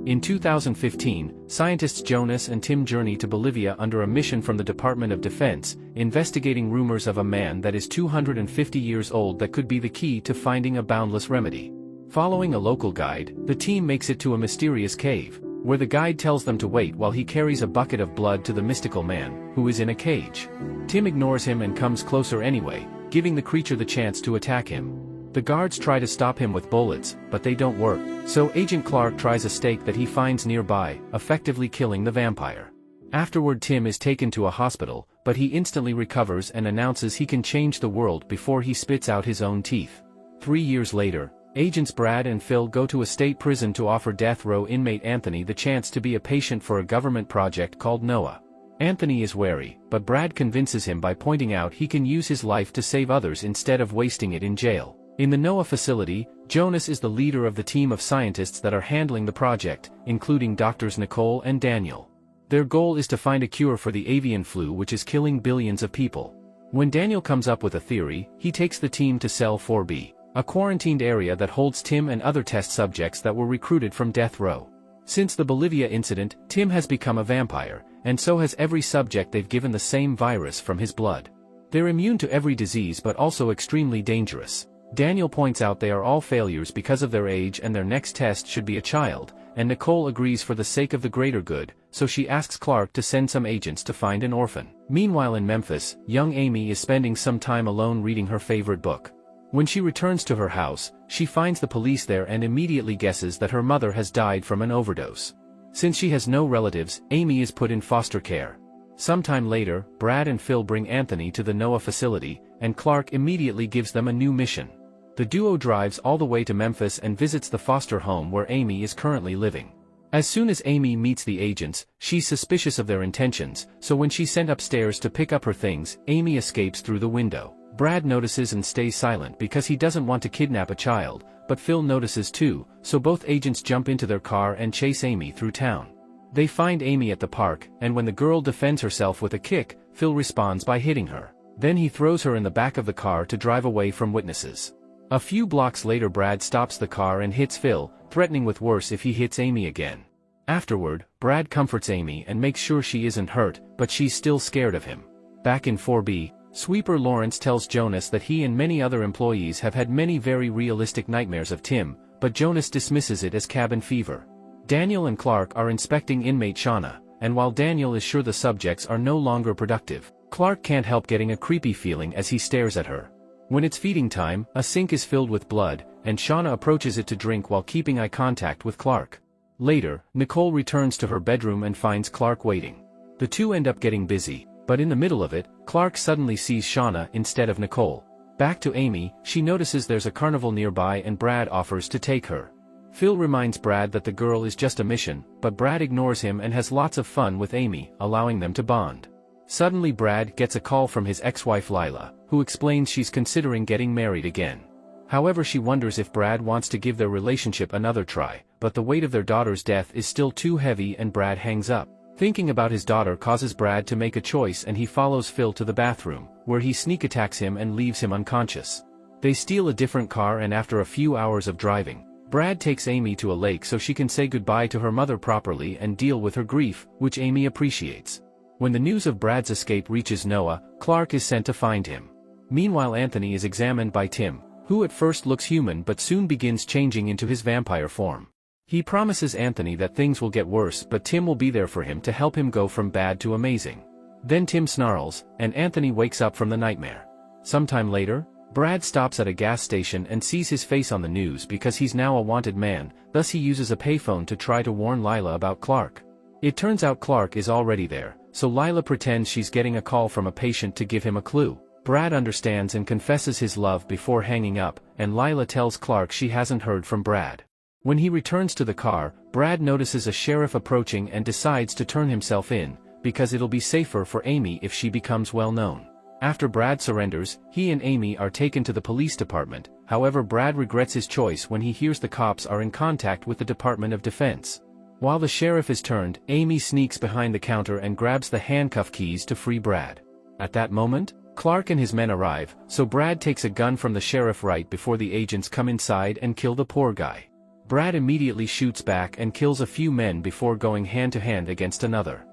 In 2015, scientists Jonas and Tim journey to Bolivia under a mission from the Department of Defense, investigating rumors of a man that is 250 years old that could be the key to finding a boundless remedy. Following a local guide, the team makes it to a mysterious cave, where the guide tells them to wait while he carries a bucket of blood to the mystical man, who is in a cage. Tim ignores him and comes closer anyway, giving the creature the chance to attack him. The guards try to stop him with bullets, but they don't work, so Agent Clark tries a stake that he finds nearby, effectively killing the vampire. Afterward, Tim is taken to a hospital, but he instantly recovers and announces he can change the world before he spits out his own teeth. 3 years later, Agents Brad and Phil go to a state prison to offer death row inmate Anthony the chance to be a patient for a government project called Noah. Anthony is wary, but Brad convinces him by pointing out he can use his life to save others instead of wasting it in jail. In the Noah facility, Jonas is the leader of the team of scientists that are handling the project, including doctors Nicole and Daniel. Their goal is to find a cure for the avian flu, which is killing billions of people. When Daniel comes up with a theory, he takes the team to Cell 4B, a quarantined area that holds Tim and other test subjects that were recruited from death row. Since the Bolivia incident, Tim has become a vampire, and so has every subject they've given the same virus from his blood. They're immune to every disease but also extremely dangerous. Daniel points out they are all failures because of their age and their next test should be a child, and Nicole agrees for the sake of the greater good, so she asks Clark to send some agents to find an orphan. Meanwhile in Memphis, young Amy is spending some time alone reading her favorite book. When she returns to her house, she finds the police there and immediately guesses that her mother has died from an overdose. Since she has no relatives, Amy is put in foster care. Sometime later, Brad and Phil bring Anthony to the Noah facility, and Clark immediately gives them a new mission. The duo drives all the way to Memphis and visits the foster home where Amy is currently living. As soon as Amy meets the agents, she's suspicious of their intentions, so when she's sent upstairs to pick up her things, Amy escapes through the window. Brad notices and stays silent because he doesn't want to kidnap a child, but Phil notices too, so both agents jump into their car and chase Amy through town. They find Amy at the park, and when the girl defends herself with a kick, Phil responds by hitting her. Then he throws her in the back of the car to drive away from witnesses. A few blocks later, Brad stops the car and hits Phil, threatening with worse if he hits Amy again. Afterward, Brad comforts Amy and makes sure she isn't hurt, but she's still scared of him. Back in 4B, Sweeper Lawrence tells Jonas that he and many other employees have had many very realistic nightmares of Tim, but Jonas dismisses it as cabin fever. Daniel and Clark are inspecting inmate Shauna, and while Daniel is sure the subjects are no longer productive, Clark can't help getting a creepy feeling as he stares at her. When it's feeding time, a sink is filled with blood, and Shauna approaches it to drink while keeping eye contact with Clark. Later, Nicole returns to her bedroom and finds Clark waiting. The two end up getting busy, but in the middle of it, Clark suddenly sees Shauna instead of Nicole. Back to Amy, she notices there's a carnival nearby and Brad offers to take her. Phil reminds Brad that the girl is just a mission, but Brad ignores him and has lots of fun with Amy, allowing them to bond. Suddenly Brad gets a call from his ex-wife Lila, who explains she's considering getting married again. However, she wonders if Brad wants to give their relationship another try, but the weight of their daughter's death is still too heavy and Brad hangs up. Thinking about his daughter causes Brad to make a choice and he follows Phil to the bathroom, where he sneak attacks him and leaves him unconscious. They steal a different car and after a few hours of driving, Brad takes Amy to a lake so she can say goodbye to her mother properly and deal with her grief, which Amy appreciates. When the news of Brad's escape reaches Noah, Clark is sent to find him. Meanwhile, Anthony is examined by Tim, who at first looks human but soon begins changing into his vampire form. He promises Anthony that things will get worse, but Tim will be there for him to help him go from bad to amazing. Then Tim snarls, and Anthony wakes up from the nightmare. Sometime later, Brad stops at a gas station and sees his face on the news because he's now a wanted man, thus he uses a payphone to try to warn Lila about Clark. It turns out Clark is already there, so Lila pretends she's getting a call from a patient to give him a clue. Brad understands and confesses his love before hanging up, and Lila tells Clark she hasn't heard from Brad. When he returns to the car, Brad notices a sheriff approaching and decides to turn himself in, because it'll be safer for Amy if she becomes well known. After Brad surrenders, he and Amy are taken to the police department, however Brad regrets his choice when he hears the cops are in contact with the Department of Defense. While the sheriff is turned, Amy sneaks behind the counter and grabs the handcuff keys to free Brad. At that moment, Clark and his men arrive, so Brad takes a gun from the sheriff right before the agents come inside and kill the poor guy. Brad immediately shoots back and kills a few men before going hand-to-hand against another.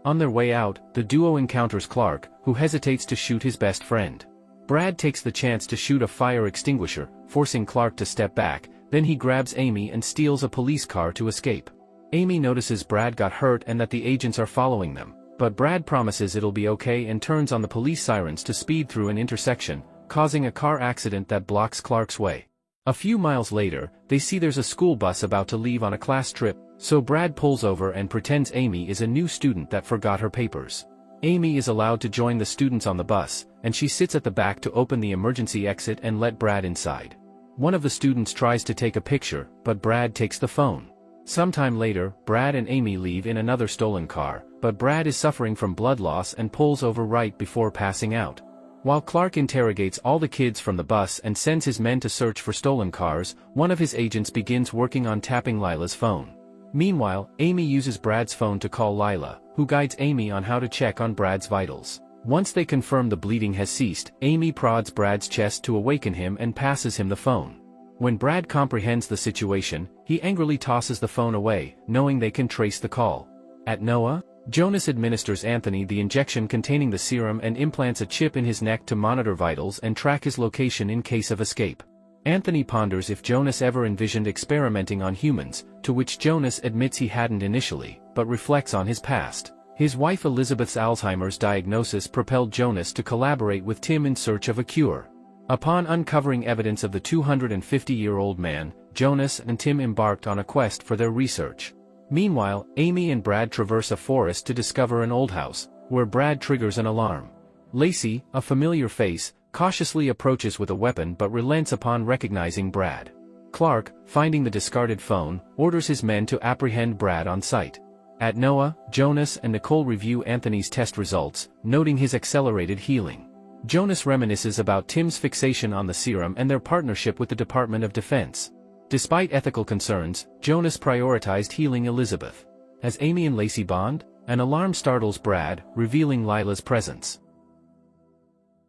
On their way out, the duo encounters Clark, who hesitates to shoot his best friend. Brad takes the chance to shoot a fire extinguisher, forcing Clark to step back, then he grabs Amy and steals a police car to escape. Amy notices Brad got hurt and that the agents are following them, but Brad promises it'll be okay and turns on the police sirens to speed through an intersection, causing a car accident that blocks Clark's way. A few miles later, they see there's a school bus about to leave on a class trip, so Brad pulls over and pretends Amy is a new student that forgot her papers. Amy is allowed to join the students on the bus, and she sits at the back to open the emergency exit and let Brad inside. One of the students tries to take a picture, but Brad takes the phone. Sometime later, Brad and Amy leave in another stolen car, but Brad is suffering from blood loss and pulls over right before passing out. While Clark interrogates all the kids from the bus and sends his men to search for stolen cars, one of his agents begins working on tapping Lila's phone. Meanwhile, Amy uses Brad's phone to call Lila, who guides Amy on how to check on Brad's vitals. Once they confirm the bleeding has ceased, Amy prods Brad's chest to awaken him and passes him the phone. When Brad comprehends the situation, he angrily tosses the phone away, knowing they can trace the call. At Noah, Jonas administers Anthony the injection containing the serum and implants a chip in his neck to monitor vitals and track his location in case of escape. Anthony ponders if Jonas ever envisioned experimenting on humans, to which Jonas admits he hadn't initially, but reflects on his past. His wife Elizabeth's Alzheimer's diagnosis propelled Jonas to collaborate with Tim in search of a cure. Upon uncovering evidence of the 250-year-old man, Jonas and Tim embarked on a quest for their research. Meanwhile, Amy and Brad traverse a forest to discover an old house, where Brad triggers an alarm. Lacey, a familiar face, cautiously approaches with a weapon but relents upon recognizing Brad. Clark, finding the discarded phone, orders his men to apprehend Brad on sight. At Noah, Jonas and Nicole review Anthony's test results, noting his accelerated healing. Jonas reminisces about Tim's fixation on the serum and their partnership with the Department of Defense. Despite ethical concerns, Jonas prioritized healing Elizabeth. As Amy and Lacey bond, an alarm startles Brad, revealing Lila's presence.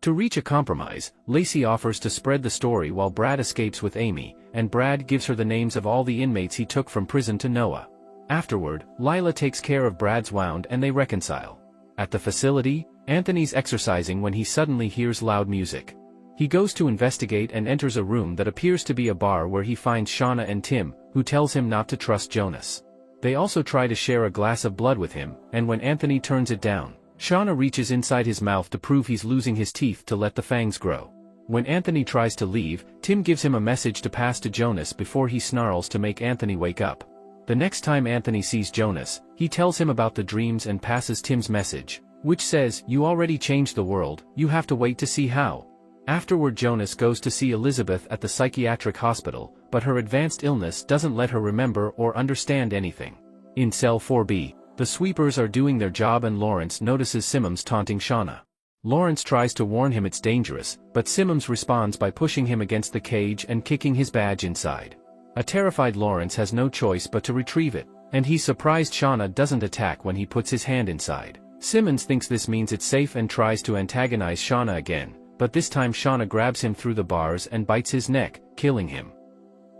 To reach a compromise, Lacey offers to spread the story while Brad escapes with Amy, and Brad gives her the names of all the inmates he took from prison to Noah. Afterward, Lila takes care of Brad's wound and they reconcile. At the facility, Anthony's exercising when he suddenly hears loud music. He goes to investigate and enters a room that appears to be a bar where he finds Shauna and Tim, who tells him not to trust Jonas. They also try to share a glass of blood with him, and when Anthony turns it down, Shauna reaches inside his mouth to prove he's losing his teeth to let the fangs grow. When Anthony tries to leave, Tim gives him a message to pass to Jonas before he snarls to make Anthony wake up. The next time Anthony sees Jonas, he tells him about the dreams and passes Tim's message, which says, "You already changed the world, you have to wait to see how." Afterward, Jonas goes to see Elizabeth at the psychiatric hospital, but her advanced illness doesn't let her remember or understand anything. In Cell 4B, the sweepers are doing their job and Lawrence notices Simmons taunting Shauna. Lawrence tries to warn him it's dangerous, but Simmons responds by pushing him against the cage and kicking his badge inside. A terrified Lawrence has no choice but to retrieve it, and he's surprised Shauna doesn't attack when he puts his hand inside. Simmons thinks this means it's safe and tries to antagonize Shauna again, but this time Shauna grabs him through the bars and bites his neck, killing him.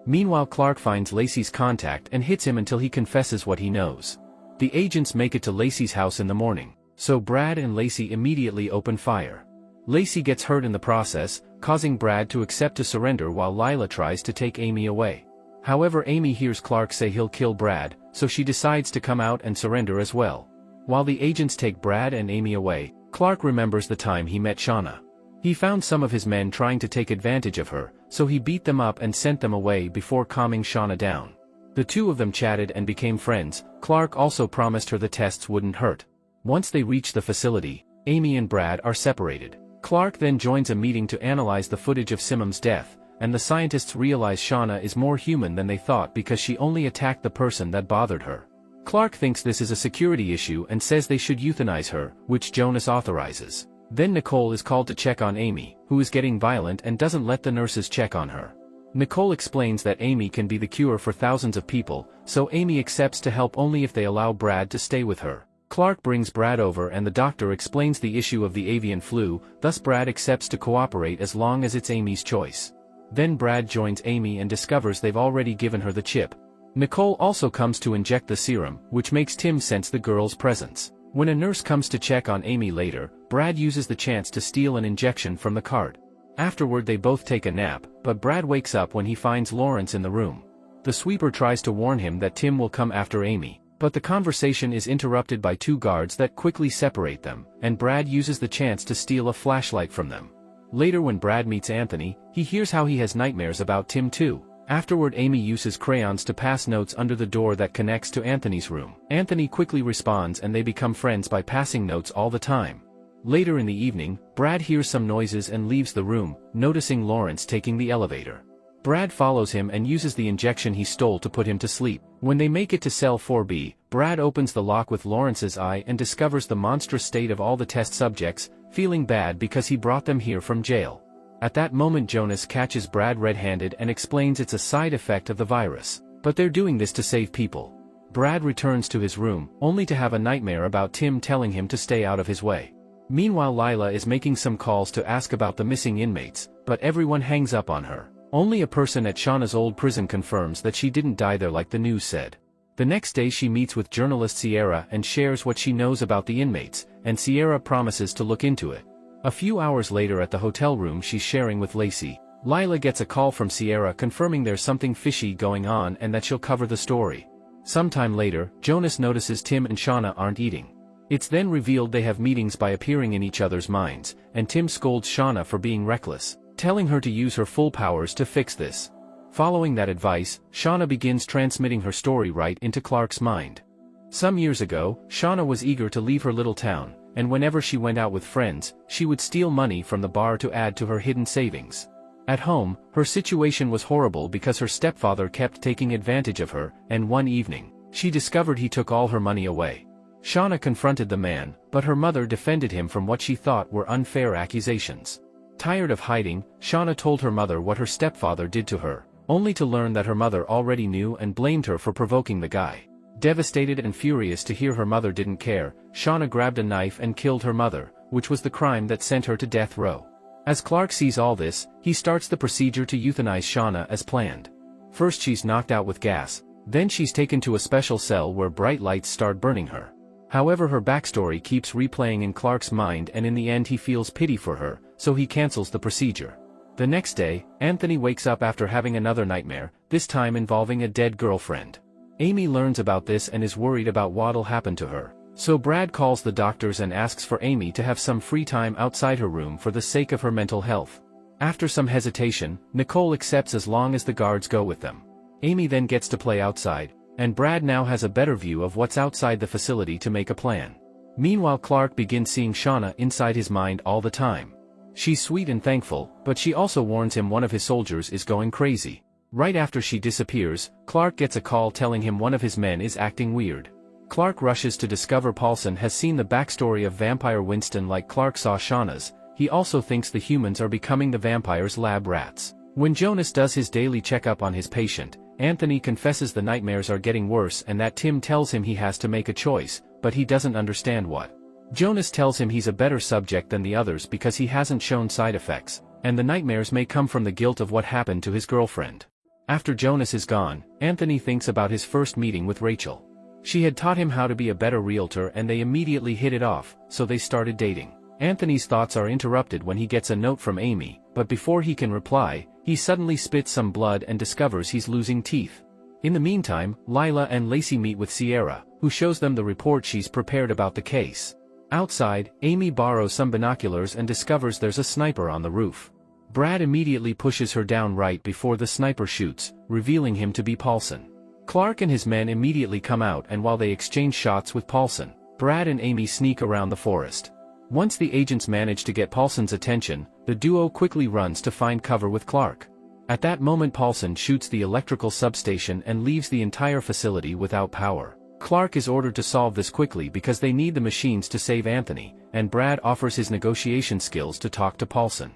Meanwhile, Clark finds Lacey's contact and hits him until he confesses what he knows. The agents make it to Lacey's house in the morning, so Brad and Lacey immediately open fire. Lacey gets hurt in the process, causing Brad to accept to surrender while Lila tries to take Amy away. However, Amy hears Clark say he'll kill Brad, so she decides to come out and surrender as well. While the agents take Brad and Amy away, Clark remembers the time he met Shauna. He found some of his men trying to take advantage of her, so he beat them up and sent them away before calming Shauna down. The two of them chatted and became friends. Clark also promised her the tests wouldn't hurt. Once they reach the facility, Amy and Brad are separated. Clark then joins a meeting to analyze the footage of Simmons' death, and the scientists realize Shauna is more human than they thought because she only attacked the person that bothered her. Clark thinks this is a security issue and says they should euthanize her, which Jonas authorizes. Then Nicole is called to check on Amy, who is getting violent and doesn't let the nurses check on her. Nicole explains that Amy can be the cure for thousands of people, so Amy accepts to help only if they allow Brad to stay with her. Clark brings Brad over and the doctor explains the issue of the avian flu, thus Brad accepts to cooperate as long as it's Amy's choice. Then Brad joins Amy and discovers they've already given her the chip. Nicole also comes to inject the serum, which makes Tim sense the girl's presence. When a nurse comes to check on Amy later, Brad uses the chance to steal an injection from the cart. Afterward they both take a nap, but Brad wakes up when he finds Lawrence in the room. The sweeper tries to warn him that Tim will come after Amy, but the conversation is interrupted by two guards that quickly separate them, and Brad uses the chance to steal a flashlight from them. Later when Brad meets Anthony, he hears how he has nightmares about Tim too. Afterward Amy uses crayons to pass notes under the door that connects to Anthony's room. Anthony quickly responds and they become friends by passing notes all the time. Later in the evening, Brad hears some noises and leaves the room, noticing Lawrence taking the elevator. Brad follows him and uses the injection he stole to put him to sleep. When they make it to cell 4B, Brad opens the lock with Lawrence's eye and discovers the monstrous state of all the test subjects, feeling bad because he brought them here from jail. At that moment Jonas catches Brad red-handed and explains it's a side effect of the virus, but they're doing this to save people. Brad returns to his room, only to have a nightmare about Tim telling him to stay out of his way. Meanwhile Lila is making some calls to ask about the missing inmates, but everyone hangs up on her. Only a person at Shauna's old prison confirms that she didn't die there like the news said. The next day she meets with journalist Sierra and shares what she knows about the inmates, and Sierra promises to look into it. A few hours later at the hotel room she's sharing with Lacey, Lila gets a call from Sierra confirming there's something fishy going on and that she'll cover the story. Sometime later, Jonas notices Tim and Shauna aren't eating. It's then revealed they have meetings by appearing in each other's minds, and Tim scolds Shauna for being reckless, telling her to use her full powers to fix this. Following that advice, Shauna begins transmitting her story right into Clark's mind. Some years ago, Shauna was eager to leave her little town, and whenever she went out with friends, she would steal money from the bar to add to her hidden savings. At home, her situation was horrible because her stepfather kept taking advantage of her, and one evening, she discovered he took all her money away. Shauna confronted the man, but her mother defended him from what she thought were unfair accusations. Tired of hiding, Shauna told her mother what her stepfather did to her, only to learn that her mother already knew and blamed her for provoking the guy. Devastated and furious to hear her mother didn't care, Shauna grabbed a knife and killed her mother, which was the crime that sent her to death row. As Clark sees all this, he starts the procedure to euthanize Shauna as planned. First she's knocked out with gas, then she's taken to a special cell where bright lights start burning her. However, her backstory keeps replaying in Clark's mind and in the end he feels pity for her, so he cancels the procedure. The next day, Anthony wakes up after having another nightmare, this time involving a dead girlfriend. Amy learns about this and is worried about what'll happen to her, so Brad calls the doctors and asks for Amy to have some free time outside her room for the sake of her mental health. After some hesitation, Nicole accepts as long as the guards go with them. Amy then gets to play outside, and Brad now has a better view of what's outside the facility to make a plan. Meanwhile Clark begins seeing Shauna inside his mind all the time. She's sweet and thankful, but she also warns him one of his soldiers is going crazy. Right after she disappears, Clark gets a call telling him one of his men is acting weird. Clark rushes to discover Paulson has seen the backstory of vampire Winston like Clark saw Shauna's. He also thinks the humans are becoming the vampire's lab rats. When Jonas does his daily checkup on his patient, Anthony confesses the nightmares are getting worse and that Tim tells him he has to make a choice, but he doesn't understand what. Jonas tells him he's a better subject than the others because he hasn't shown side effects, and the nightmares may come from the guilt of what happened to his girlfriend. After Jonas is gone, Anthony thinks about his first meeting with Rachel. She had taught him how to be a better realtor and they immediately hit it off, so they started dating. Anthony's thoughts are interrupted when he gets a note from Amy, but before he can reply, he suddenly spits some blood and discovers he's losing teeth. In the meantime, Lila and Lacey meet with Sierra, who shows them the report she's prepared about the case. Outside, Amy borrows some binoculars and discovers there's a sniper on the roof. Brad immediately pushes her down right before the sniper shoots, revealing him to be Paulson. Clark and his men immediately come out and while they exchange shots with Paulson, Brad and Amy sneak around the forest. Once the agents manage to get Paulson's attention, the duo quickly runs to find cover with Clark. At that moment Paulson shoots the electrical substation and leaves the entire facility without power. Clark is ordered to solve this quickly because they need the machines to save Anthony, and Brad offers his negotiation skills to talk to Paulson.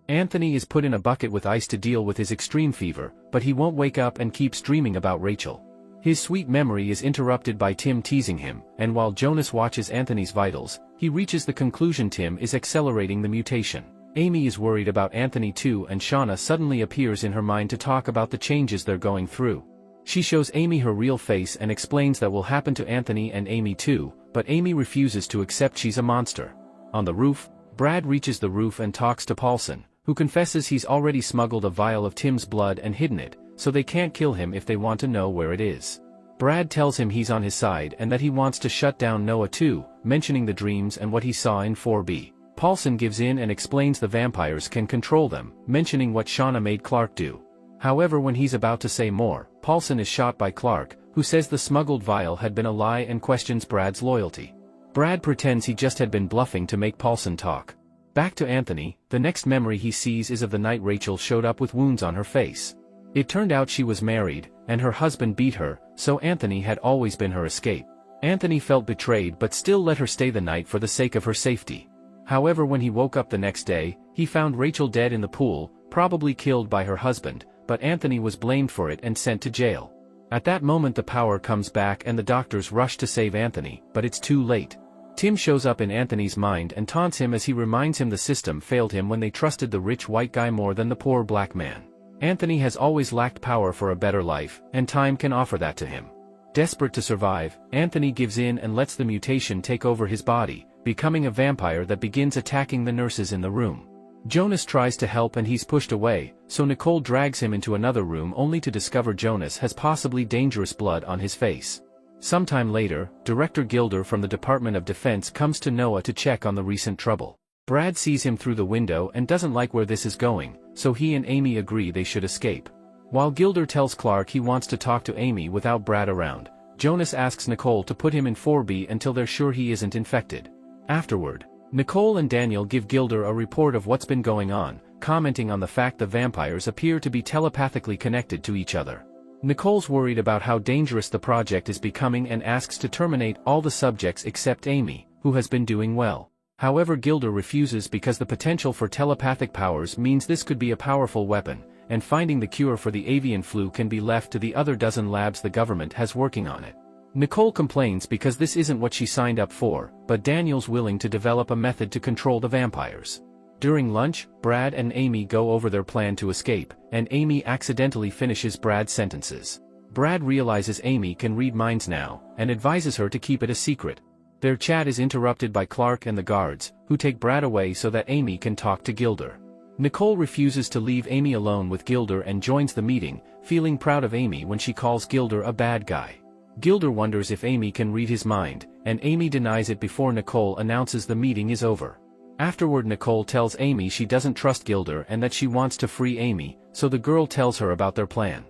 Anthony is put in a bucket with ice to deal with his extreme fever, but he won't wake up and keeps dreaming about Rachel. His sweet memory is interrupted by Tim teasing him, and while Jonas watches Anthony's vitals, he reaches the conclusion Tim is accelerating the mutation. Amy is worried about Anthony too, and Shauna suddenly appears in her mind to talk about the changes they're going through. She shows Amy her real face and explains that will happen to Anthony and Amy too, but Amy refuses to accept she's a monster. On the roof, Brad reaches the roof and talks to Paulson, who confesses he's already smuggled a vial of Tim's blood and hidden it, so they can't kill him if they want to know where it is. Brad tells him he's on his side and that he wants to shut down Noah too, mentioning the dreams and what he saw in 4B. Paulson gives in and explains the vampires can control them, mentioning what Shauna made Clark do. However, when he's about to say more, Paulson is shot by Clark, who says the smuggled vial had been a lie and questions Brad's loyalty. Brad pretends he just had been bluffing to make Paulson talk. Back to Anthony, the next memory he sees is of the night Rachel showed up with wounds on her face. It turned out she was married, and her husband beat her, so Anthony had always been her escape. Anthony felt betrayed but still let her stay the night for the sake of her safety. However, when he woke up the next day, he found Rachel dead in the pool, probably killed by her husband, but Anthony was blamed for it and sent to jail. At that moment the power comes back and the doctors rush to save Anthony, but it's too late. Tim shows up in Anthony's mind and taunts him as he reminds him the system failed him when they trusted the rich white guy more than the poor black man. Anthony has always lacked power for a better life, and time can offer that to him. Desperate to survive, Anthony gives in and lets the mutation take over his body, becoming a vampire that begins attacking the nurses in the room. Jonas tries to help and he's pushed away, so Nicole drags him into another room only to discover Jonas has possibly dangerous blood on his face. Sometime later, Director Gilder from the Department of Defense comes to Noah to check on the recent trouble. Brad sees him through the window and doesn't like where this is going, so he and Amy agree they should escape. While Gilder tells Clark he wants to talk to Amy without Brad around, Jonas asks Nicole to put him in 4B until they're sure he isn't infected. Afterward, Nicole and Daniel give Gilder a report of what's been going on, commenting on the fact the vampires appear to be telepathically connected to each other. Nicole's worried about how dangerous the project is becoming and asks to terminate all the subjects except Amy, who has been doing well. However, Gilder refuses because the potential for telepathic powers means this could be a powerful weapon, and finding the cure for the avian flu can be left to the other dozen labs the government has working on it. Nicole complains because this isn't what she signed up for, but Daniel's willing to develop a method to control the vampires. During lunch, Brad and Amy go over their plan to escape, and Amy accidentally finishes Brad's sentences. Brad realizes Amy can read minds now, and advises her to keep it a secret. Their chat is interrupted by Clark and the guards, who take Brad away so that Amy can talk to Gilder. Nicole refuses to leave Amy alone with Gilder and joins the meeting, feeling proud of Amy when she calls Gilder a bad guy. Gilder wonders if Amy can read his mind, and Amy denies it before Nicole announces the meeting is over. Afterward, Nicole tells Amy she doesn't trust Gilder and that she wants to free Amy, so the girl tells her about their plan.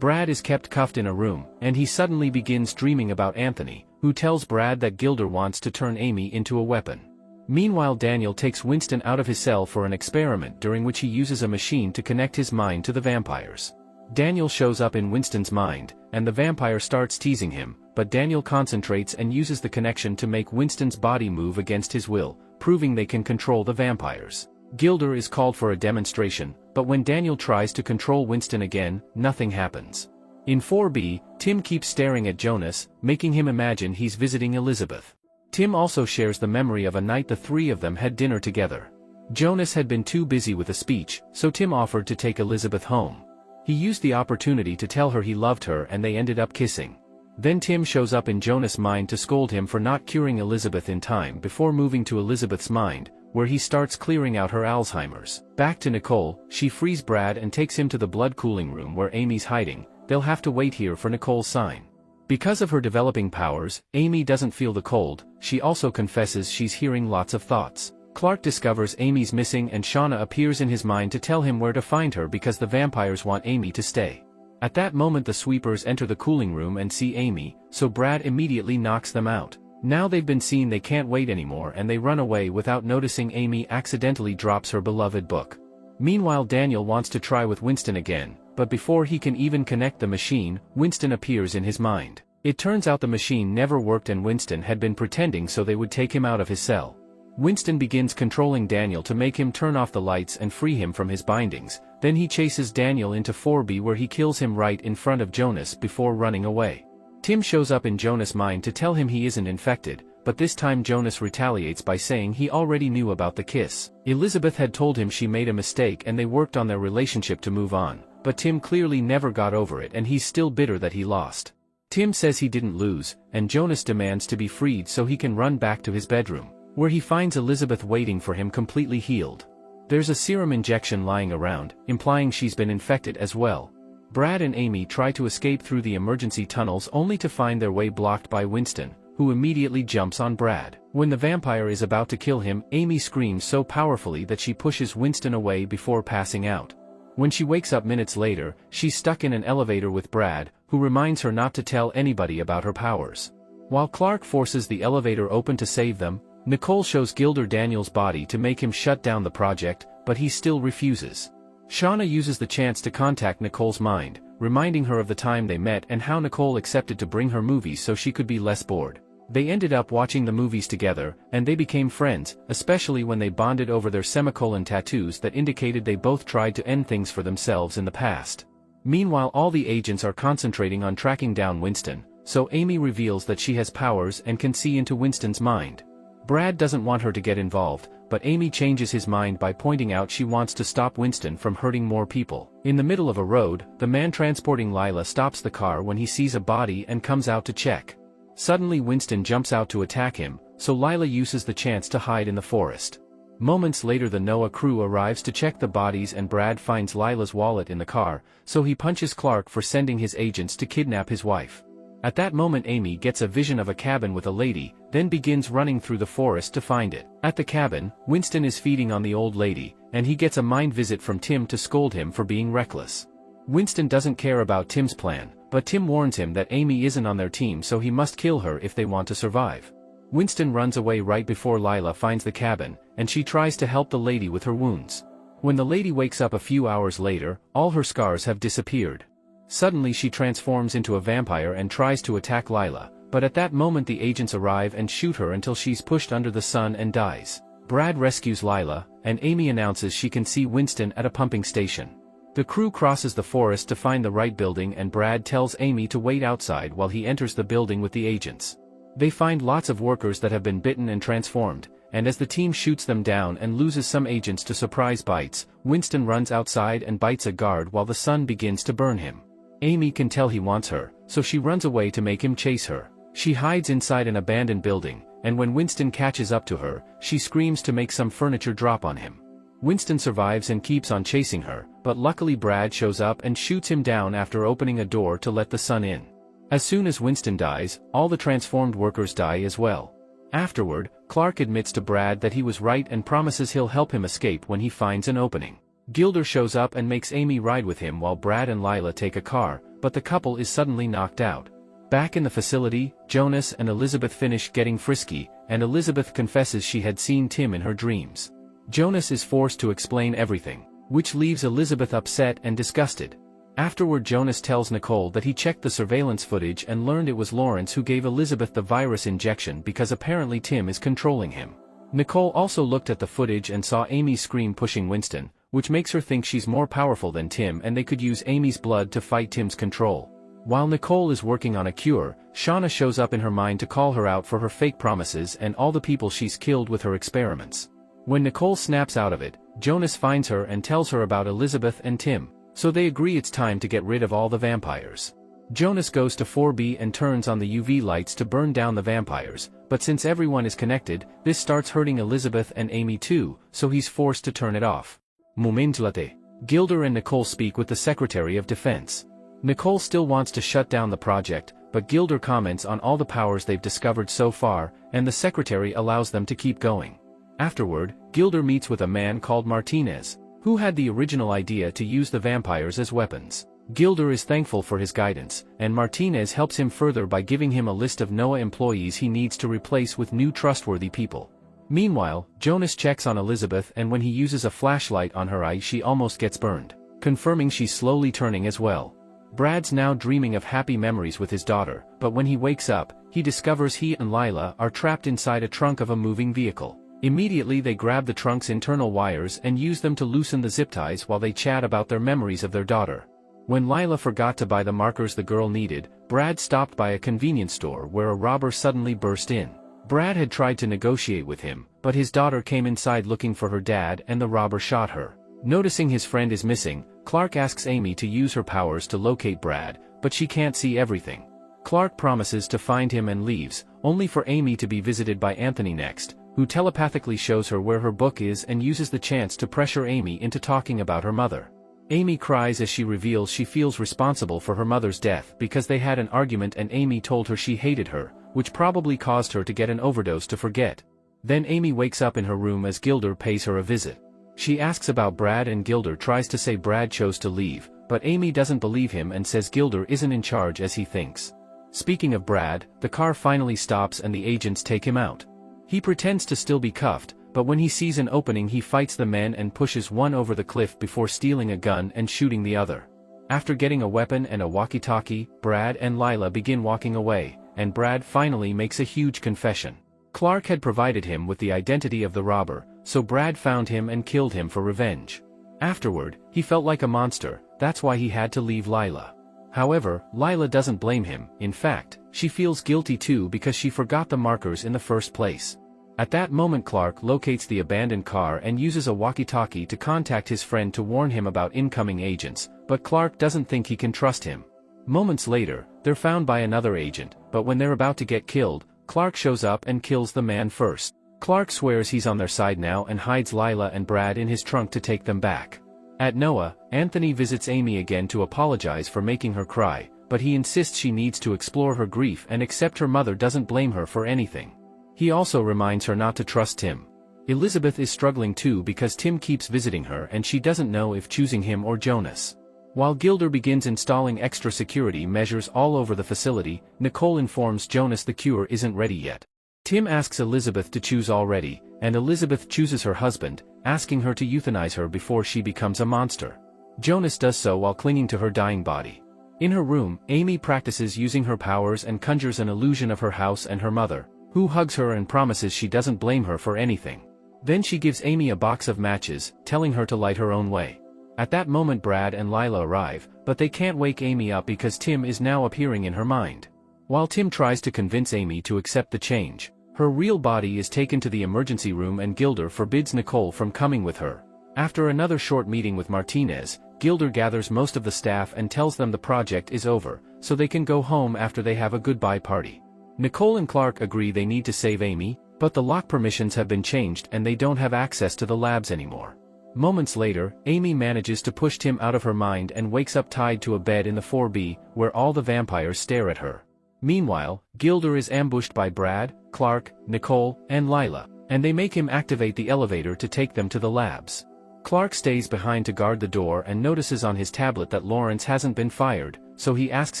Brad is kept cuffed in a room, and he suddenly begins dreaming about Anthony, who tells Brad that Gilder wants to turn Amy into a weapon. Meanwhile, Daniel takes Winston out of his cell for an experiment during which he uses a machine to connect his mind to the vampires. Daniel shows up in Winston's mind, and the vampire starts teasing him, but Daniel concentrates and uses the connection to make Winston's body move against his will, proving they can control the vampires. Gilder is called for a demonstration, but when Daniel tries to control Winston again, nothing happens. In 4B, Tim keeps staring at Jonas, making him imagine he's visiting Elizabeth. Tim also shares the memory of a night the three of them had dinner together. Jonas had been too busy with a speech, so Tim offered to take Elizabeth home. He used the opportunity to tell her he loved her and they ended up kissing. Then Tim shows up in Jonas' mind to scold him for not curing Elizabeth in time before moving to Elizabeth's mind, where he starts clearing out her Alzheimer's. Back to Nicole, she frees Brad and takes him to the blood cooling room where Amy's hiding. They'll have to wait here for Nicole's sign. Because of her developing powers, Amy doesn't feel the cold. She also confesses she's hearing lots of thoughts. Clark discovers Amy's missing and Shauna appears in his mind to tell him where to find her because the vampires want Amy to stay. At that moment the sweepers enter the cooling room and see Amy, so Brad immediately knocks them out. Now they've been seen, they can't wait anymore and they run away without noticing Amy accidentally drops her beloved book. Meanwhile, Daniel wants to try with Winston again, but before he can even connect the machine, Winston appears in his mind. It turns out the machine never worked and Winston had been pretending so they would take him out of his cell. Winston begins controlling Daniel to make him turn off the lights and free him from his bindings, then he chases Daniel into 4B where he kills him right in front of Jonas before running away. Tim shows up in Jonas' mind to tell him he isn't infected, but this time Jonas retaliates by saying he already knew about the kiss. Elizabeth had told him she made a mistake and they worked on their relationship to move on, but Tim clearly never got over it and he's still bitter that he lost. Tim says he didn't lose, and Jonas demands to be freed so he can run back to his bedroom, where he finds Elizabeth waiting for him completely healed. There's a serum injection lying around, implying she's been infected as well. Brad and Amy try to escape through the emergency tunnels only to find their way blocked by Winston, who immediately jumps on Brad. When the vampire is about to kill him, Amy screams so powerfully that she pushes Winston away before passing out. When she wakes up minutes later, she's stuck in an elevator with Brad, who reminds her not to tell anybody about her powers. While Clark forces the elevator open to save them, Nicole shows Gilder Daniels' body to make him shut down the project, but he still refuses. Shauna uses the chance to contact Nicole's mind, reminding her of the time they met and how Nicole accepted to bring her movies so she could be less bored. They ended up watching the movies together, and they became friends, especially when they bonded over their semicolon tattoos that indicated they both tried to end things for themselves in the past. Meanwhile, all the agents are concentrating on tracking down Winston, so Amy reveals that she has powers and can see into Winston's mind. Brad doesn't want her to get involved, but Amy changes his mind by pointing out she wants to stop Winston from hurting more people. In the middle of a road, the man transporting Lila stops the car when he sees a body and comes out to check. Suddenly Winston jumps out to attack him, so Lila uses the chance to hide in the forest. Moments later the NOAA crew arrives to check the bodies and Brad finds Lila's wallet in the car, so he punches Clark for sending his agents to kidnap his wife. At that moment Amy gets a vision of a cabin with a lady, then begins running through the forest to find it. At the cabin, Winston is feeding on the old lady, and he gets a mind visit from Tim to scold him for being reckless. Winston doesn't care about Tim's plan, but Tim warns him that Amy isn't on their team so he must kill her if they want to survive. Winston runs away right before Lila finds the cabin, and she tries to help the lady with her wounds. When the lady wakes up a few hours later, all her scars have disappeared. Suddenly she transforms into a vampire and tries to attack Lila, but at that moment the agents arrive and shoot her until she's pushed under the sun and dies. Brad rescues Lila, and Amy announces she can see Winston at a pumping station. The crew crosses the forest to find the right building and Brad tells Amy to wait outside while he enters the building with the agents. They find lots of workers that have been bitten and transformed, and as the team shoots them down and loses some agents to surprise bites, Winston runs outside and bites a guard while the sun begins to burn him. Amy can tell he wants her, so she runs away to make him chase her. She hides inside an abandoned building, and when Winston catches up to her, she screams to make some furniture drop on him. Winston survives and keeps on chasing her, but luckily Brad shows up and shoots him down after opening a door to let the sun in. As soon as Winston dies, all the transformed workers die as well. Afterward, Clark admits to Brad that he was right and promises he'll help him escape when he finds an opening. Gilder shows up and makes Amy ride with him while Brad and Lila take a car, but the couple is suddenly knocked out. Back in the facility, Jonas and Elizabeth finish getting frisky, and Elizabeth confesses she had seen Tim in her dreams. Jonas is forced to explain everything, which leaves Elizabeth upset and disgusted. Afterward Jonas tells Nicole that he checked the surveillance footage and learned it was Lawrence who gave Elizabeth the virus injection because apparently Tim is controlling him. Nicole also looked at the footage and saw Amy scream pushing Winston, which makes her think she's more powerful than Tim and they could use Amy's blood to fight Tim's control. While Nicole is working on a cure, Shauna shows up in her mind to call her out for her fake promises and all the people she's killed with her experiments. When Nicole snaps out of it, Jonas finds her and tells her about Elizabeth and Tim, so they agree it's time to get rid of all the vampires. Jonas goes to 4B and turns on the UV lights to burn down the vampires, but since everyone is connected, this starts hurting Elizabeth and Amy too, so he's forced to turn it off. Momentlate. Gilder and Nicole speak with the Secretary of Defense. Nicole still wants to shut down the project, but Gilder comments on all the powers they've discovered so far, and the Secretary allows them to keep going. Afterward, Gilder meets with a man called Martinez, who had the original idea to use the vampires as weapons. Gilder is thankful for his guidance, and Martinez helps him further by giving him a list of NOAA employees he needs to replace with new trustworthy people. Meanwhile, Jonas checks on Elizabeth and when he uses a flashlight on her eye she almost gets burned, confirming she's slowly turning as well. Brad's now dreaming of happy memories with his daughter, but when he wakes up, he discovers he and Lila are trapped inside a trunk of a moving vehicle. Immediately they grab the trunk's internal wires and use them to loosen the zip ties while they chat about their memories of their daughter. When Lila forgot to buy the markers the girl needed, Brad stopped by a convenience store where a robber suddenly burst in. Brad had tried to negotiate with him, but his daughter came inside looking for her dad and the robber shot her. Noticing his friend is missing, Clark asks Amy to use her powers to locate Brad, but she can't see everything. Clark promises to find him and leaves, only for Amy to be visited by Anthony next, who telepathically shows her where her book is and uses the chance to pressure Amy into talking about her mother. Amy cries as she reveals she feels responsible for her mother's death because they had an argument and Amy told her she hated her, which probably caused her to get an overdose to forget. Then Amy wakes up in her room as Gilder pays her a visit. She asks about Brad and Gilder tries to say Brad chose to leave, but Amy doesn't believe him and says Gilder isn't in charge as he thinks. Speaking of Brad, the car finally stops and the agents take him out. He pretends to still be cuffed, but when he sees an opening he fights the men and pushes one over the cliff before stealing a gun and shooting the other. After getting a weapon and a walkie-talkie, Brad and Lila begin walking away, and Brad finally makes a huge confession. Clark had provided him with the identity of the robber, so Brad found him and killed him for revenge. Afterward, he felt like a monster, that's why he had to leave Lila. However, Lila doesn't blame him, in fact, she feels guilty too because she forgot the markers in the first place. At that moment Clark locates the abandoned car and uses a walkie-talkie to contact his friend to warn him about incoming agents, but Clark doesn't think he can trust him. Moments later, they're found by another agent, but when they're about to get killed, Clark shows up and kills the man first. Clark swears he's on their side now and hides Lila and Brad in his trunk to take them back. At Noah, Anthony visits Amy again to apologize for making her cry, but he insists she needs to explore her grief and accept her mother doesn't blame her for anything. He also reminds her not to trust Tim. Elizabeth is struggling too because Tim keeps visiting her and she doesn't know if choosing him or Jonas. While Gilder begins installing extra security measures all over the facility, Nicole informs Jonas the cure isn't ready yet. Tim asks Elizabeth to choose already, and Elizabeth chooses her husband, asking her to euthanize her before she becomes a monster. Jonas does so while clinging to her dying body. In her room, Amy practices using her powers and conjures an illusion of her house and her mother, who hugs her and promises she doesn't blame her for anything. Then she gives Amy a box of matches, telling her to light her own way. At that moment Brad and Lila arrive, but they can't wake Amy up because Tim is now appearing in her mind. While Tim tries to convince Amy to accept the change, her real body is taken to the emergency room and Gilder forbids Nicole from coming with her. After another short meeting with Martinez, Gilder gathers most of the staff and tells them the project is over, so they can go home after they have a goodbye party. Nicole and Clark agree they need to save Amy, but the lock permissions have been changed and they don't have access to the labs anymore. Moments later, Amy manages to push Tim out of her mind and wakes up tied to a bed in the 4B, where all the vampires stare at her. Meanwhile, Gilder is ambushed by Brad, Clark, Nicole, and Lila, and they make him activate the elevator to take them to the labs. Clark stays behind to guard the door and notices on his tablet that Lawrence hasn't been fired, so he asks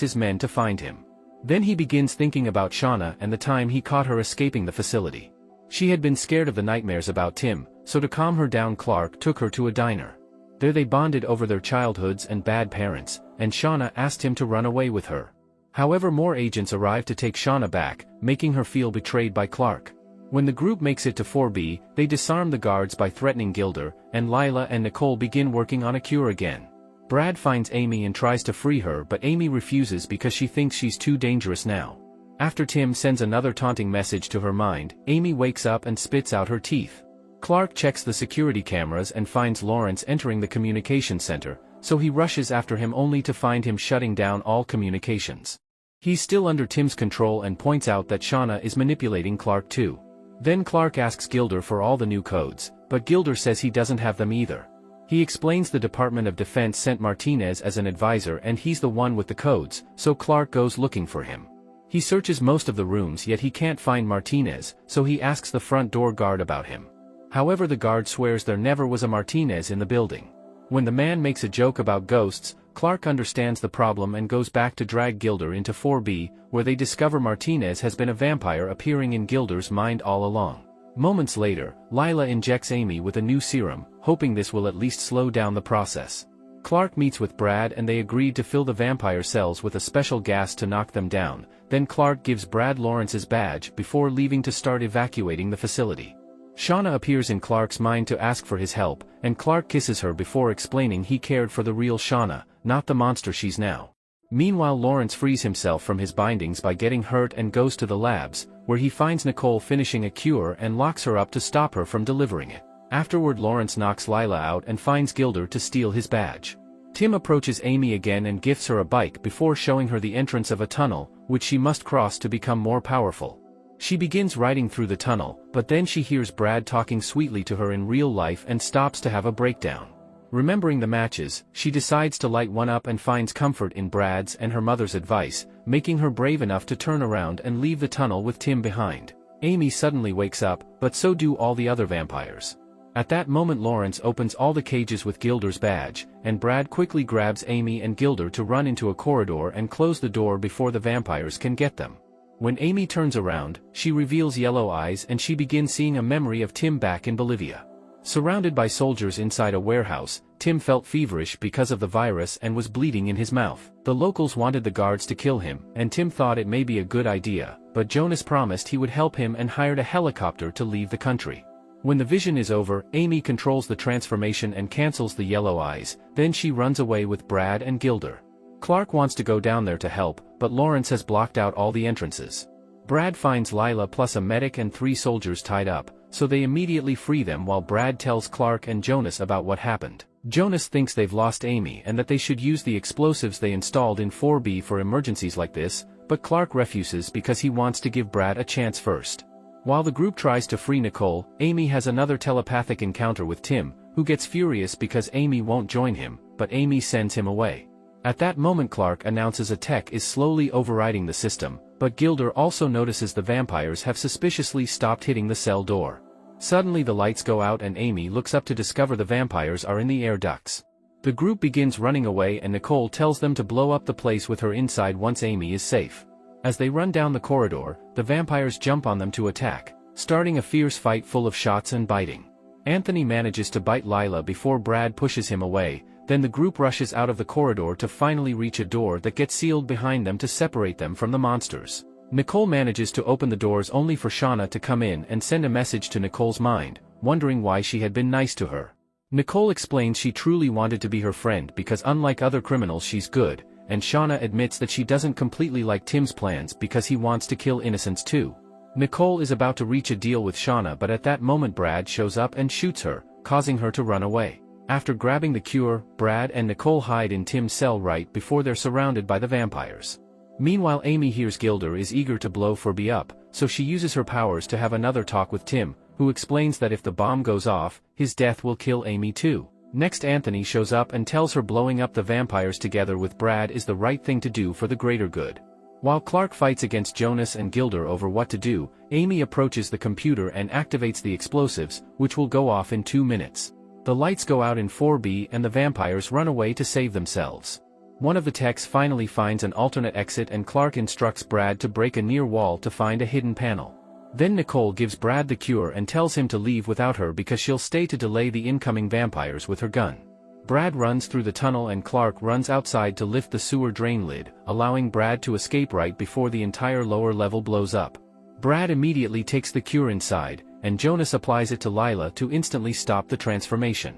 his men to find him. Then he begins thinking about Shauna and the time he caught her escaping the facility. She had been scared of the nightmares about Tim, so to calm her down Clark took her to a diner. There they bonded over their childhoods and bad parents, and Shauna asked him to run away with her. However, more agents arrive to take Shauna back, making her feel betrayed by Clark. When the group makes it to 4B, they disarm the guards by threatening Gilder, and Lila and Nicole begin working on a cure again. Brad finds Amy and tries to free her, but Amy refuses because she thinks she's too dangerous now. After Tim sends another taunting message to her mind, Amy wakes up and spits out her teeth. Clark checks the security cameras and finds Lawrence entering the communication center, so he rushes after him only to find him shutting down all communications. He's still under Tim's control and points out that Shauna is manipulating Clark too. Then Clark asks Gilder for all the new codes, but Gilder says he doesn't have them either. He explains the Department of Defense sent Martinez as an advisor and he's the one with the codes, so Clark goes looking for him. He searches most of the rooms yet he can't find Martinez, so he asks the front door guard about him. However, the guard swears there never was a Martinez in the building. When the man makes a joke about ghosts, Clark understands the problem and goes back to drag Gilder into 4B, where they discover Martinez has been a vampire appearing in Gilder's mind all along. Moments later, Lila injects Amy with a new serum, hoping this will at least slow down the process. Clark meets with Brad and they agreed to fill the vampire cells with a special gas to knock them down. Then Clark gives Brad Lawrence's badge before leaving to start evacuating the facility. Shauna appears in Clark's mind to ask for his help, and Clark kisses her before explaining he cared for the real Shauna, not the monster she's now. Meanwhile, Lawrence frees himself from his bindings by getting hurt and goes to the labs, where he finds Nicole finishing a cure and locks her up to stop her from delivering it. Afterward, Lawrence knocks Lila out and finds Gilder to steal his badge. Tim approaches Amy again and gifts her a bike before showing her the entrance of a tunnel, which she must cross to become more powerful. She begins riding through the tunnel, but then she hears Brad talking sweetly to her in real life and stops to have a breakdown. Remembering the matches, she decides to light one up and finds comfort in Brad's and her mother's advice, making her brave enough to turn around and leave the tunnel with Tim behind. Amy suddenly wakes up, but so do all the other vampires. At that moment, Lawrence opens all the cages with Gilder's badge, and Brad quickly grabs Amy and Gilder to run into a corridor and close the door before the vampires can get them. When Amy turns around, she reveals yellow eyes and she begins seeing a memory of Tim back in Bolivia. Surrounded by soldiers inside a warehouse, Tim felt feverish because of the virus and was bleeding in his mouth. The locals wanted the guards to kill him, and Tim thought it may be a good idea, but Jonas promised he would help him and hired a helicopter to leave the country. When the vision is over, Amy controls the transformation and cancels the yellow eyes, then she runs away with Brad and Gilder. Clark wants to go down there to help, but Lawrence has blocked out all the entrances. Brad finds Lila plus a medic and 3 soldiers tied up, so they immediately free them while Brad tells Clark and Jonas about what happened. Jonas thinks they've lost Amy and that they should use the explosives they installed in 4B for emergencies like this, but Clark refuses because he wants to give Brad a chance first. While the group tries to free Nicole, Amy has another telepathic encounter with Tim, who gets furious because Amy won't join him, but Amy sends him away. At that moment, Clark announces a tech is slowly overriding the system, but Gilder also notices the vampires have suspiciously stopped hitting the cell door. Suddenly the lights go out and Amy looks up to discover the vampires are in the air ducts. The group begins running away and Nicole tells them to blow up the place with her inside once Amy is safe. As they run down the corridor, the vampires jump on them to attack, starting a fierce fight full of shots and biting. Anthony manages to bite Lila before Brad pushes him away, then the group rushes out of the corridor to finally reach a door that gets sealed behind them to separate them from the monsters. Nicole manages to open the doors only for Shauna to come in and send a message to Nicole's mind, wondering why she had been nice to her. Nicole explains she truly wanted to be her friend because unlike other criminals she's good, and Shauna admits that she doesn't completely like Tim's plans because he wants to kill innocents too. Nicole is about to reach a deal with Shauna, but at that moment Brad shows up and shoots her, causing her to run away. After grabbing the cure, Brad and Nicole hide in Tim's cell right before they're surrounded by the vampires. Meanwhile, Amy hears Gilder is eager to blow 4B up, so she uses her powers to have another talk with Tim, who explains that if the bomb goes off, his death will kill Amy too. Next, Anthony shows up and tells her blowing up the vampires together with Brad is the right thing to do for the greater good. While Clark fights against Jonas and Gilder over what to do, Amy approaches the computer and activates the explosives, which will go off in 2 minutes. The lights go out in 4B and the vampires run away to save themselves. One of the techs finally finds an alternate exit and Clark instructs Brad to break a near wall to find a hidden panel. Then Nicole gives Brad the cure and tells him to leave without her because she'll stay to delay the incoming vampires with her gun. Brad runs through the tunnel and Clark runs outside to lift the sewer drain lid, allowing Brad to escape right before the entire lower level blows up. Brad immediately takes the cure inside, and Jonas applies it to Lila to instantly stop the transformation.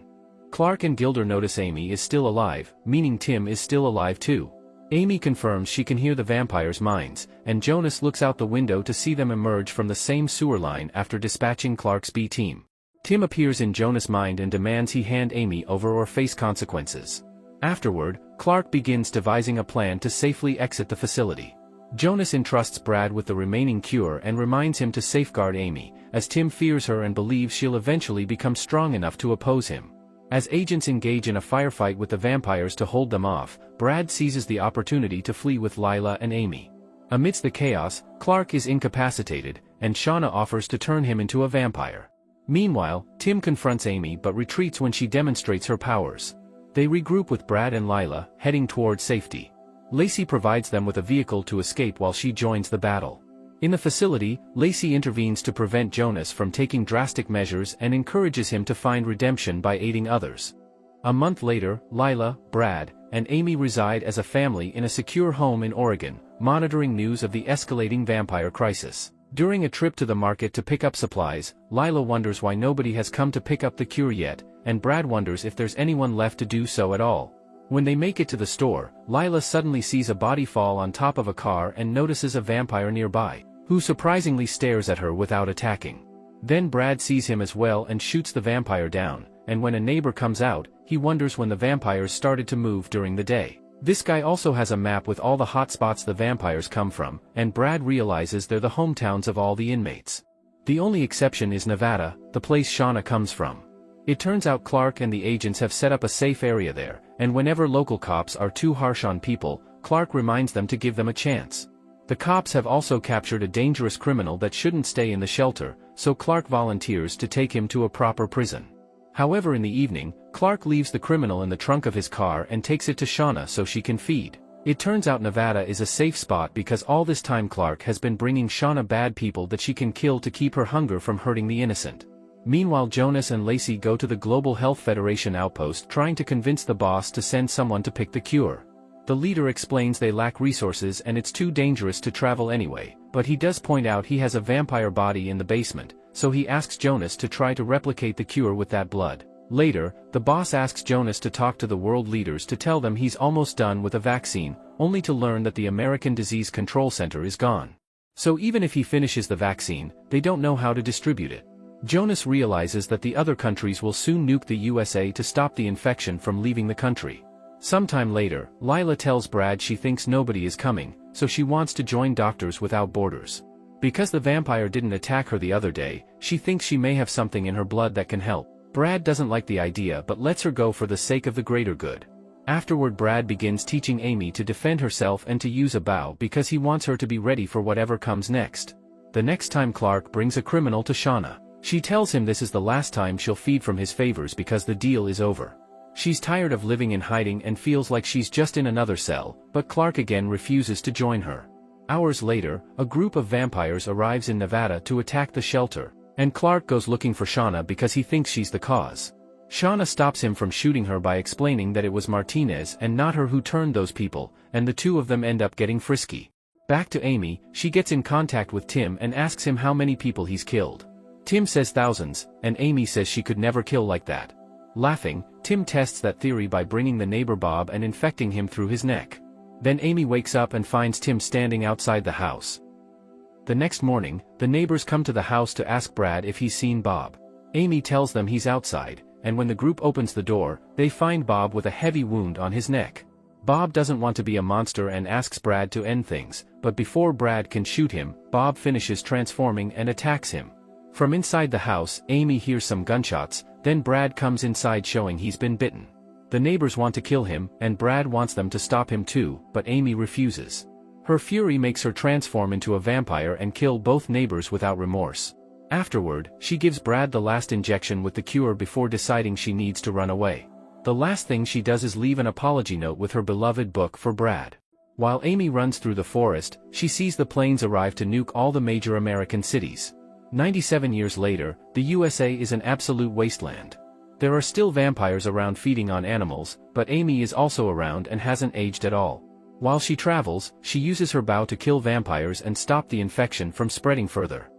Clark and Gilder notice Amy is still alive, meaning Tim is still alive too. Amy confirms she can hear the vampires' minds, and Jonas looks out the window to see them emerge from the same sewer line after dispatching Clark's B team. Tim appears in Jonas' mind and demands he hand Amy over or face consequences. Afterward, Clark begins devising a plan to safely exit the facility. Jonas entrusts Brad with the remaining cure and reminds him to safeguard Amy, as Tim fears her and believes she'll eventually become strong enough to oppose him. As agents engage in a firefight with the vampires to hold them off, Brad seizes the opportunity to flee with Lila and Amy. Amidst the chaos, Clark is incapacitated, and Shauna offers to turn him into a vampire. Meanwhile, Tim confronts Amy but retreats when she demonstrates her powers. They regroup with Brad and Lila, heading toward safety. Lacey provides them with a vehicle to escape while she joins the battle. In the facility, Lacey intervenes to prevent Jonas from taking drastic measures and encourages him to find redemption by aiding others. A month later, Lila, Brad, and Amy reside as a family in a secure home in Oregon, monitoring news of the escalating vampire crisis. During a trip to the market to pick up supplies, Lila wonders why nobody has come to pick up the cure yet, and Brad wonders if there's anyone left to do so at all. When they make it to the store, Lila suddenly sees a body fall on top of a car and notices a vampire nearby. who surprisingly stares at her without attacking. Then Brad sees him as well and shoots the vampire down, and when a neighbor comes out, he wonders when the vampires started to move during the day. This guy also has a map with all the hot spots the vampires come from, and Brad realizes they're the hometowns of all the inmates. The only exception is Nevada, the place Shauna comes from. It turns out Clark and the agents have set up a safe area there, and whenever local cops are too harsh on people, Clark reminds them to give them a chance. The cops have also captured a dangerous criminal that shouldn't stay in the shelter, so Clark volunteers to take him to a proper prison. However, in the evening, Clark leaves the criminal in the trunk of his car and takes it to Shauna so she can feed. It turns out Nevada is a safe spot because all this time Clark has been bringing Shauna bad people that she can kill to keep her hunger from hurting the innocent. Meanwhile, Jonas and Lacey go to the Global Health Federation outpost trying to convince the boss to send someone to pick the cure. The leader explains they lack resources and it's too dangerous to travel anyway, but he does point out he has a vampire body in the basement, so he asks Jonas to try to replicate the cure with that blood. Later, the boss asks Jonas to talk to the world leaders to tell them he's almost done with a vaccine, only to learn that the American Disease Control Center is gone. So even if he finishes the vaccine, they don't know how to distribute it. Jonas realizes that the other countries will soon nuke the USA to stop the infection from leaving the country. Sometime later, Lila tells Brad she thinks nobody is coming, so she wants to join Doctors Without Borders. Because the vampire didn't attack her the other day, she thinks she may have something in her blood that can help. Brad doesn't like the idea but lets her go for the sake of the greater good. Afterward, Brad begins teaching Amy to defend herself and to use a bow because he wants her to be ready for whatever comes next. The next time Clark brings a criminal to Shauna, she tells him this is the last time she'll feed from his favors because the deal is over. She's tired of living in hiding and feels like she's just in another cell, but Clark again refuses to join her. Hours later, a group of vampires arrives in Nevada to attack the shelter, and Clark goes looking for Shauna because he thinks she's the cause. Shauna stops him from shooting her by explaining that it was Martinez and not her who turned those people, and the two of them end up getting frisky. Back to Amy, she gets in contact with Tim and asks him how many people he's killed. Tim says thousands, and Amy says she could never kill like that. Laughing, Tim tests that theory by bringing the neighbor Bob and infecting him through his neck. Then Amy wakes up and finds Tim standing outside the house. The next morning, the neighbors come to the house to ask Brad if he's seen Bob. Amy tells them he's outside, and when the group opens the door, they find Bob with a heavy wound on his neck. Bob doesn't want to be a monster and asks Brad to end things, but before Brad can shoot him, Bob finishes transforming and attacks him. From inside the house, Amy hears some gunshots, then Brad comes inside showing he's been bitten. The neighbors want to kill him, and Brad wants them to stop him too, but Amy refuses. Her fury makes her transform into a vampire and kill both neighbors without remorse. Afterward, she gives Brad the last injection with the cure before deciding she needs to run away. The last thing she does is leave an apology note with her beloved book for Brad. While Amy runs through the forest, she sees the planes arrive to nuke all the major American cities. 97 years later, the USA is an absolute wasteland. There are still vampires around feeding on animals, but Amy is also around and hasn't aged at all. While she travels, she uses her bow to kill vampires and stop the infection from spreading further.